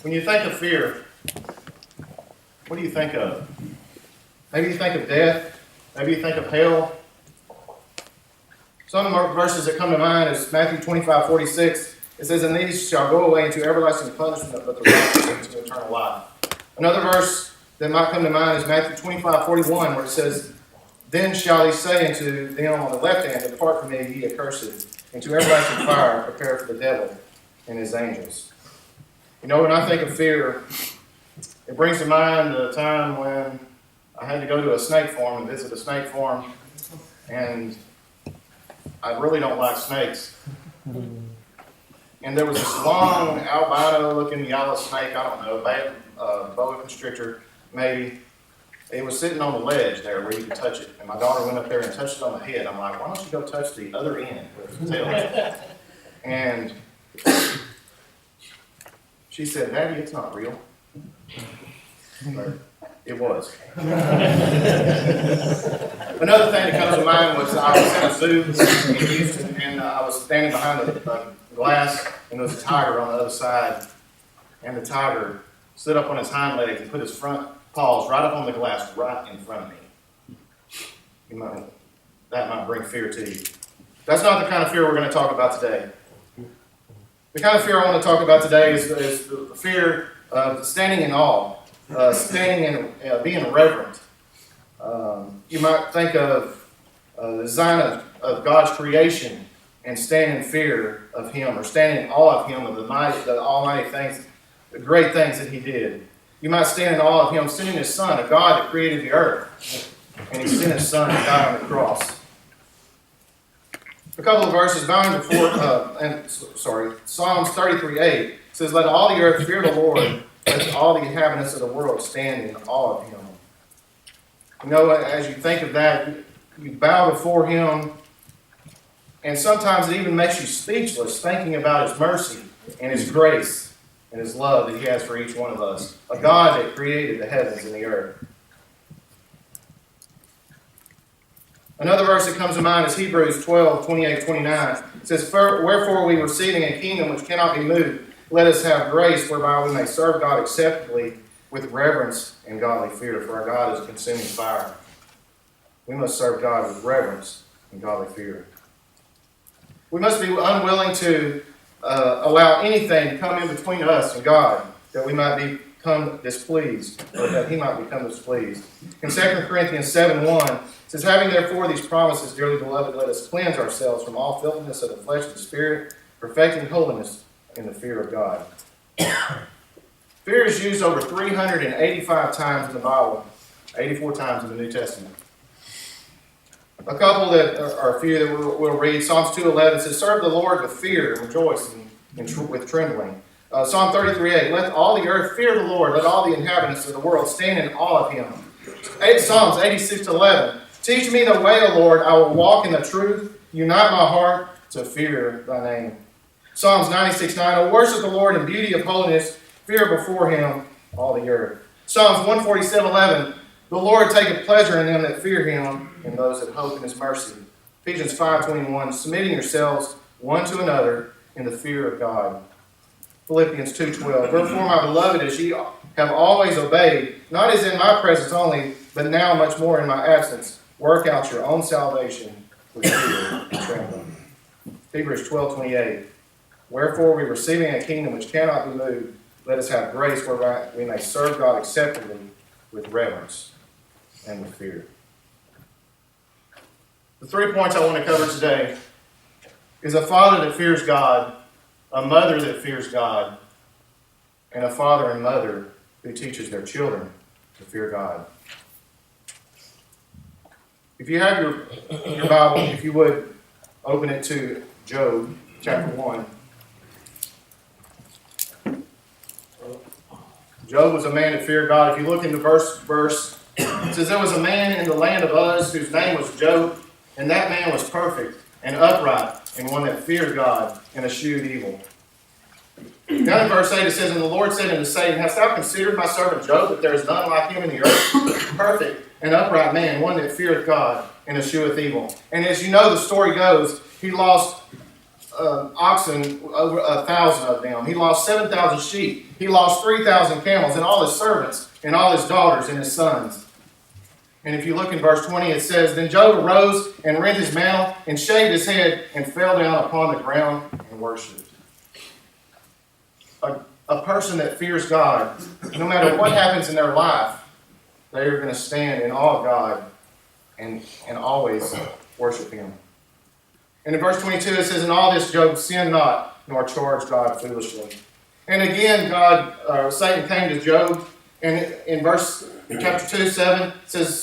When you think of fear, what do you think of? Maybe you think of death. Maybe you think of hell. Some verses that come to mind is Matthew 25:46. It says, "And these shall go away into everlasting punishment, but the righteous into eternal life." Another verse that might come to mind is Matthew 25:41, where it says, "Then shall he say unto them on the left hand, Depart from me, ye accursed, into everlasting fire, prepared for the devil and his angels." You know, when I think of fear, it brings to mind the time when I had to go to a snake farm and visit a snake farm, and I really don't like snakes. And there was this long, albino-looking yellow snake, I don't know, boa constrictor, maybe. It was sitting on the ledge there where you could touch it. And my daughter went up there and touched it on the head. I'm like, why don't you go touch the other end with the tail? And she said, "Daddy, it's not real." But it was. Another thing that comes to mind was I was in a zoo in Houston, and I was standing behind the glass, and there was a tiger on the other side. And the tiger stood up on his hind legs and put his front paws right up on the glass right in front of me. That might bring fear to you. That's not the kind of fear we're going to talk about today. The kind of fear I want to talk about today is the fear of standing in awe, standing and being reverent. You might think of the design of God's creation and stand in fear of Him, or stand in awe of Him, of the almighty things, the great things that He did. You might stand in awe of Him sending His Son, a God that created the earth, and He sent His Son to die on the cross. A couple of verses down before, Psalms 33:8 says, "Let all the earth fear the Lord, let all the inhabitants of the world stand in awe of Him." You know, as you think of that, you bow before Him, and sometimes it even makes you speechless thinking about His mercy and His grace and His love that He has for each one of us. A God that created the heavens and the earth. Another verse that comes to mind is Hebrews 12:28-29. It says, "Wherefore we receiving a kingdom which cannot be moved, let us have grace whereby we may serve God acceptably with reverence and godly fear. For our God is a consuming fire." We must serve God with reverence and godly fear. We must be unwilling to allow anything to come in between us and God, that we might become displeased, or that He might become displeased. In 2 Corinthians 7:1, it says, "Having therefore these promises, dearly beloved, let us cleanse ourselves from all filthiness of the flesh and spirit, perfecting holiness in the fear of God." Fear is used over 385 times in the Bible, 84 times in the New Testament. A couple that are a few that we'll read. Psalms 2:11 says, "Serve the Lord with fear and rejoice with trembling." Psalm 33:8, "Let all the earth fear the Lord, let all the inhabitants of the world stand in awe of Him." Psalms 86:11, "Teach me the way, O Lord, I will walk in the truth. Unite my heart to fear Thy name." Psalms 96:9, "O worship the Lord in beauty of holiness, fear before Him all the earth." Psalms 147:11, "The Lord taketh pleasure in them that fear Him, and those that hope in His mercy." Ephesians 5:21, "Submitting yourselves one to another in the fear of God." Philippians 2:12, "Wherefore, my beloved, as ye have always obeyed, not as in my presence only, but now much more in my absence, work out your own salvation with fear and trembling." Hebrews 12:28, "Wherefore, we receiving a kingdom which cannot be moved, let us have grace whereby we may serve God acceptably with reverence and with fear." The 3 points I want to cover today is a father that fears God, a mother that fears God, and a father and mother who teaches their children to fear God. If you have your Bible, if you would, open it to Job chapter 1. Job was a man that feared God. If you look in the verse, it says, "There was a man in the land of Uz whose name was Job, and that man was perfect and upright, and one that feared God and eschewed evil." Down in verse 8 it says, "And the Lord said unto Satan, Hast thou considered my servant Job, that there is none like him in the earth? Perfect and upright man, one that feareth God and escheweth evil." And as you know, the story goes, he lost oxen, over 1,000 of them. He lost 7,000 sheep. He lost 3,000 camels, and all his servants, and all his daughters, and his sons. And if you look in verse 20, it says, Then Job arose and rent his mantle and shaved his head and fell down upon the ground and worshipped. A person that fears God, no matter what happens in their life, they are going to stand in awe of God and always worship Him. And in verse 22 it says, In all this Job sinned not, nor charged God foolishly. And again, Satan came to Job, and in chapter 2:7 it says,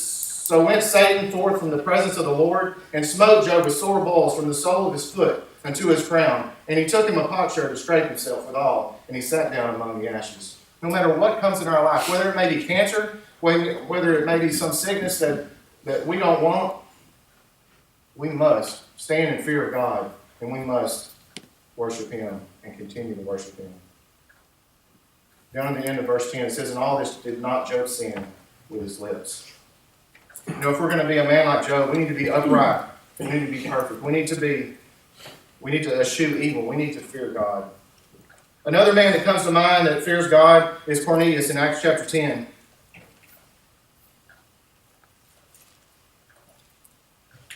So went Satan forth from the presence of the Lord, and smote Job with sore boils from the sole of his foot unto his crown. And he took him a potsherd to scrape himself withal, and he sat down among the ashes. No matter what comes in our life, whether it may be cancer, whether it may be some sickness that we don't want, we must stand in fear of God, and we must worship Him and continue to worship Him. Down at the end of verse 10, it says, And all this did not Job sin with his lips. You know, if we're going to be a man like Job, we need to be upright. We need to be perfect. We need to eschew evil. We need to fear God. Another man that comes to mind that fears God is Cornelius in Acts chapter 10.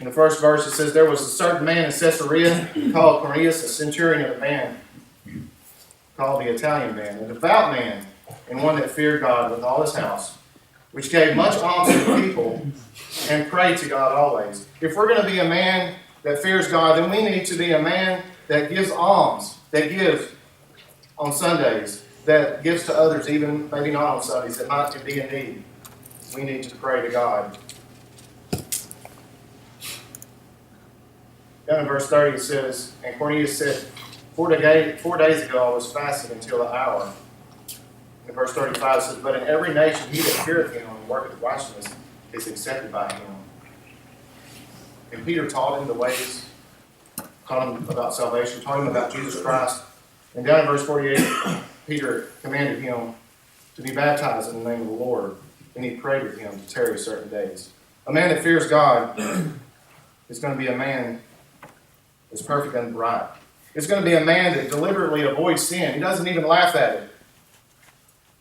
In the first verse it says, There was a certain man in Caesarea called Cornelius, a centurion of the band, called the Italian band, a devout man, and one that feared God with all his house, which gave much alms to the people, and prayed to God always. If we're going to be a man that fears God, then we need to be a man that gives alms, that gives on Sundays, that gives to others, even maybe not on Sundays, that might be in need. We need to pray to God. Down in verse 30 it says, And Cornelius said, 4 days ago I was fasting until the hour. In verse 35 it says, But in every nation he that feareth him and worketh righteousness is accepted by him. And Peter taught him the ways, taught him about salvation, taught him about Jesus Christ. And down in verse 48, Peter commanded him to be baptized in the name of the Lord, and he prayed with him to tarry certain days. A man that fears God is going to be a man that's perfect and right. It's going to be a man that deliberately avoids sin. He doesn't even laugh at it.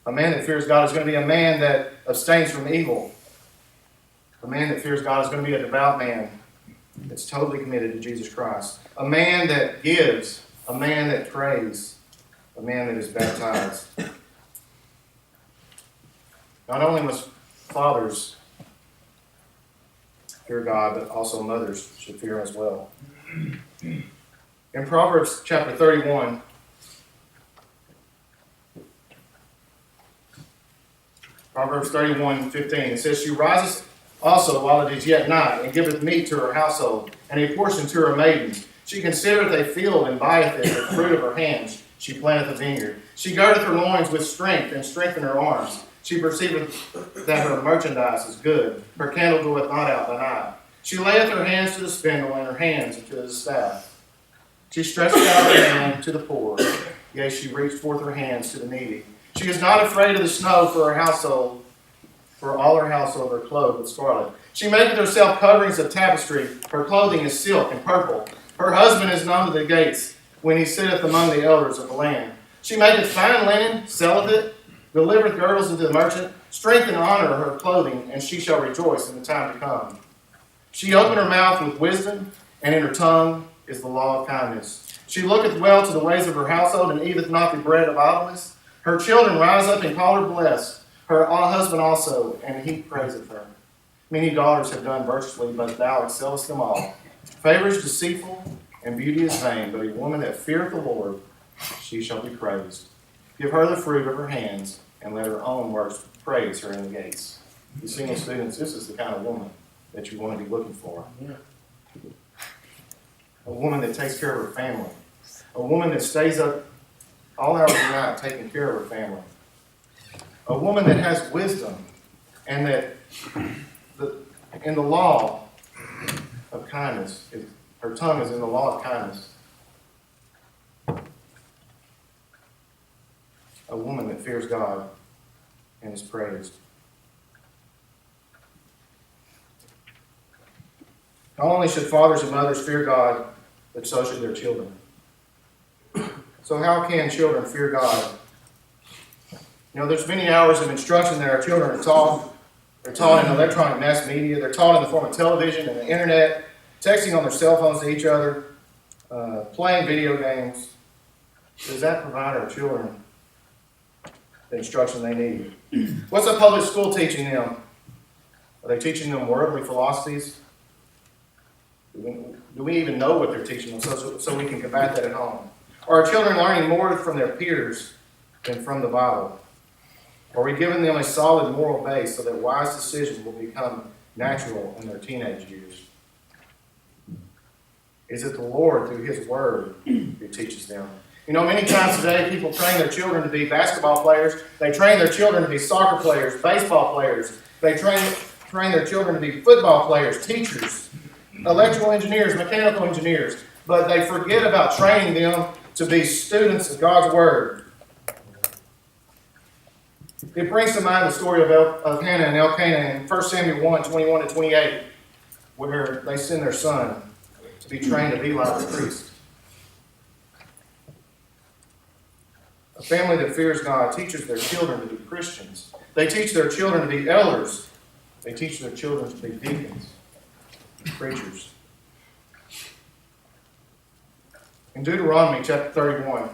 A man that fears God is going to be a man that abstains from evil. A man that fears God is going to be a devout man that's totally committed to Jesus Christ. A man that gives. A man that prays. A man that is baptized. Not only must fathers fear God, but also mothers should fear as well. In Proverbs chapter 31, Proverbs 31:15, it says, She riseth also while it is yet night, and giveth meat to her household, and a portion to her maidens. She considereth a field, and buyeth it, the fruit of her hands. She planteth a vineyard. She girdeth her loins with strength, and strengtheneth her arms. She perceiveth that her merchandise is good. Her candle goeth not out by night. She layeth her hands to the spindle, and her hands unto the staff. She stretcheth out her hand to the poor. Yea, she reached forth her hands to the needy. She is not afraid of the snow for her household, for all her household are clothed with scarlet. She maketh herself coverings of tapestry. Her clothing is silk and purple. Her husband is known to the gates, when he sitteth among the elders of the land. She maketh fine linen, selleth it, delivereth girdles unto the merchant. Strength and honor are her clothing, and she shall rejoice in the time to come. She opened her mouth with wisdom, and in her tongue is the law of kindness. She looketh well to the ways of her household, and eateth not the bread of idleness. Her children rise up and call her blessed, her husband also, and he praiseth her. Many daughters have done virtuously, but thou excellest them all. Favor is deceitful, and beauty is vain, but a woman that feareth the Lord, she shall be praised. Give her the fruit of her hands, and let her own works praise her in the gates. You single students, this is the kind of woman that you want to be looking for. A woman that takes care of her family. A woman that stays up all hours of the night taking care of her family. A woman that has wisdom, and that in the law of kindness, her tongue is in the law of kindness. A woman that fears God and is praised. Not only should fathers and mothers fear God, but so should their children. So how can children fear God? There's many hours of instruction that our children are taught. They're taught in electronic mass media. They're taught in the form of television and the internet, texting on their cell phones to each other, playing video games. Does that provide our children the instruction they need? What's a public school teaching them? Are they teaching them worldly philosophies? Do we even know what they're teaching them so we can combat that at home? Are our children learning more from their peers than from the Bible? Are we giving them a solid moral base so that wise decisions will become natural in their teenage years? Is it the Lord through His Word who teaches them? Many times today people train their children to be basketball players. They train their children to be soccer players, baseball players. They train their children to be football players, teachers, electrical engineers, mechanical engineers. But they forget about training them to be students of God's Word. It brings to mind the story of Hannah and Elkanah in 1 Samuel 1, 21 to 28, where they send their son to be trained to be like the priest. A family that fears God teaches their children to be Christians. They teach their children to be elders. They teach their children to be deacons, preachers. In Deuteronomy chapter 31,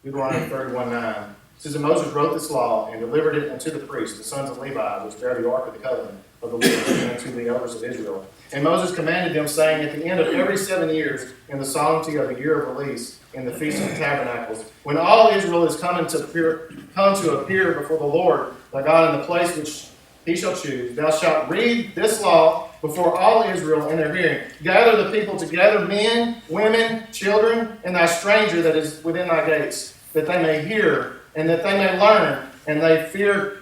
Deuteronomy 31:9. It says, "And Moses wrote this law and delivered it unto the priests, the sons of Levi, which bear the ark of the covenant of the Lord, and unto the elders of Israel. And Moses commanded them, saying, at the end of every 7 years, in the solemnity of the year of release, in the feast of the tabernacles, when all Israel is come to appear before the Lord thy God in the place which he shall choose, thou shalt read this law before all Israel in their hearing. Gather the people together, men, women, children, and thy stranger that is within thy gates, that they may hear, and that they may learn, and they fear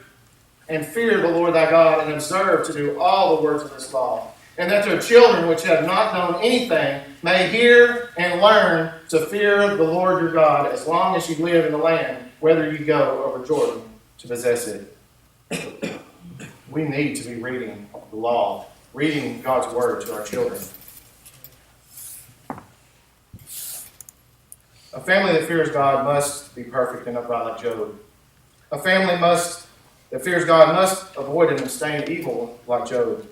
the Lord thy God, and observe to do all the words of this law. And that their children, which have not known anything, may hear and learn to fear the Lord your God, as long as you live in the land, whether you go over Jordan to possess it." We need to be reading the law, reading God's word to our children. A family that fears God must be perfect and upright like Job. A family that fears God must avoid and abstain evil like Job.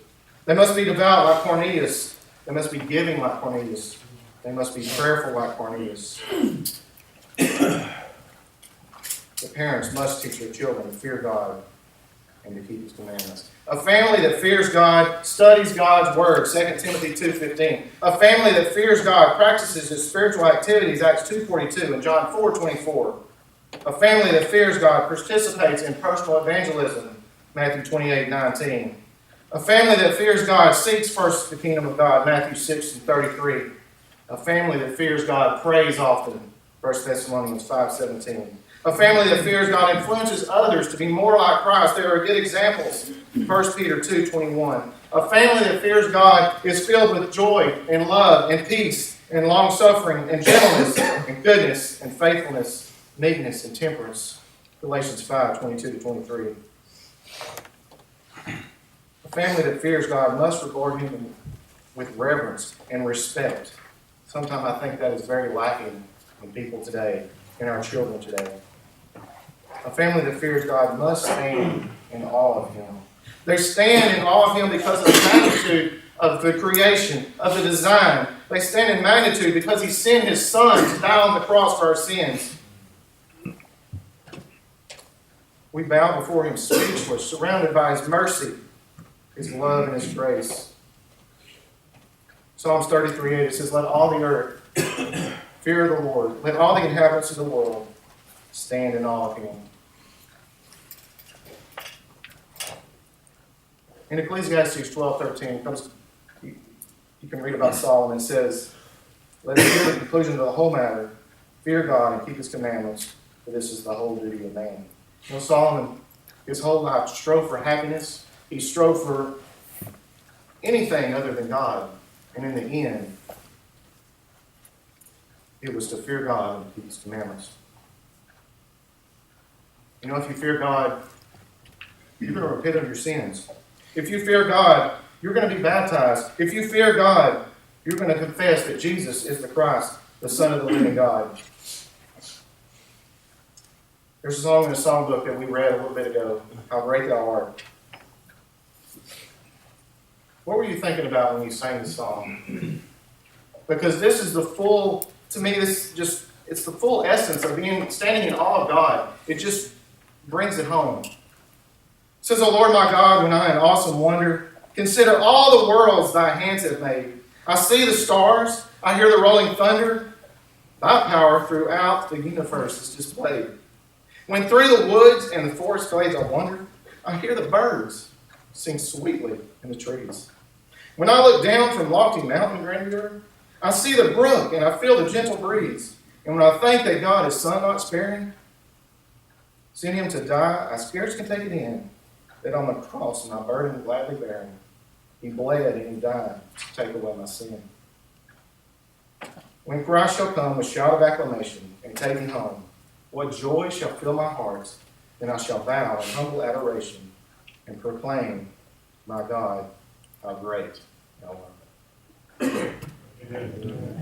They must be devout like Cornelius. They must be giving like Cornelius. They must be prayerful like Cornelius. The parents must teach their children to fear God and to keep His commandments. A family that fears God studies God's word, 2 Timothy 2:15. A family that fears God practices His spiritual activities, Acts 2:42 and John 4:24. A family that fears God participates in personal evangelism, Matthew 28:19. A family that fears God seeks first the kingdom of God, Matthew 6:33. A family that fears God prays often, 1 Thessalonians 5:17. A family that fears God influences others to be more like Christ. There are good examples, 1 Peter 2:21. A family that fears God is filled with joy and love and peace and long-suffering and gentleness and goodness and faithfulness, meekness and temperance, Galatians 5:22-23. A family that fears God must regard Him with reverence and respect. Sometimes I think that is very lacking in people today, in our children today. A family that fears God must stand in awe of Him. They stand in awe of Him because of the magnitude of the creation, of the design. They stand in magnitude because He sent His Son to die on the cross for our sins. We bow before Him speechless, surrounded by His mercy, His love, and His grace. Psalms 33:8, it says, "Let all the earth fear the Lord. Let all the inhabitants of the world stand in awe of Him." In Ecclesiastes 12:13, you can read about Solomon. It says, "Let us hear the conclusion of the whole matter. Fear God and keep His commandments, for this is the whole duty of man." Solomon, his whole life, strove for happiness. He strove for anything other than God. And in the end, it was to fear God and keep His commandments. If you fear God, you're going to repent of your sins. If you fear God, you're going to be baptized. If you fear God, you're going to confess that Jesus is the Christ, the Son of the living God. There's a song in the songbook that we read a little bit ago, How Great Thou Art. What were you thinking about when you sang the song? Because this is the full, to me, it's the full essence of standing in awe of God. It just brings it home. It says, O Lord my God, when I in awesome wonder consider all the worlds thy hands have made. I see the stars, I hear the rolling thunder. Thy power throughout the universe is displayed. When through the woods and the forest glades I wander, I hear the birds sing sweetly in the trees. When I look down from lofty mountain grandeur, I see the brook and I feel the gentle breeze. And when I think that God his Son not sparing, sent him to die, I scarce can take it in, that on the cross my burden gladly bearing, he bled and he died to take away my sin. When Christ shall come with shout of acclamation and take me home, what joy shall fill my heart, then I shall bow in humble adoration and proclaim, my God, how great thou art. Amen.